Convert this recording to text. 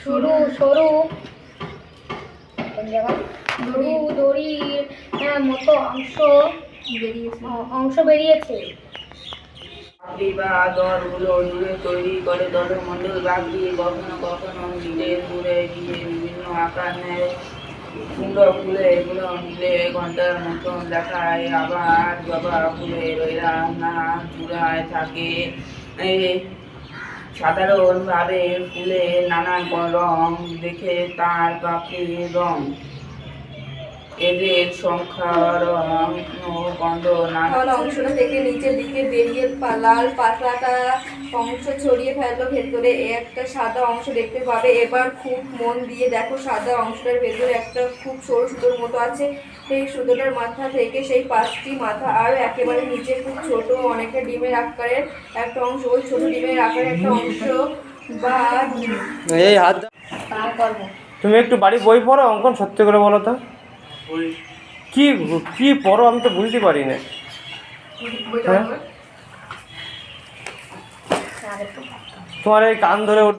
সরু সরু দড়ির মতো অংশ বেরিয়েছে। বা দলগুলো দূরে তৈরি করে দলমণ্ডল বাগিয়ে কখনো কখনো মিলে দূরে গিয়ে বিভিন্ন আকার নেয়। সুন্দর ফুলে এগুলো মিলে ঘন্টার মতন দেখায়। আবার জবা ফুলের এরা না চূড়ায় থাকে। সাধারণভাবে ফুলের নানান রং দেখে তার পাপড়ির রং, এদের সংখ্যা, রং ও গন্ধ নানা। অংশটা থেকে নিচের দিকে বেরিয়ে লাল পাতলাটা অংশ ছড়িয়ে ফেললো ভেতরে একটা সাদা অংশ দেখতে পাবে। এবার খুব মন দিয়ে দেখো, সাদা অংশটার ভেতরে একটা খুব সরু সুতোর মতো আছে। সেই সুতোটার মাথা থেকে সেই 5টি মাথা আর একেবারে নিচে খুব ছোট অনেকটা ডিমের আকারের একটা অংশ। ওই ছোট ডিমের আকারের একটা অংশ বা এই হাত তুমি একটু বাড়ি বই পড়ো, অঙ্কন সত্যি করে বলো তো কি কি পড়ো, আমি তো বুঝতে পারি না। হ্যাঁ, তোমার এই কান ধরে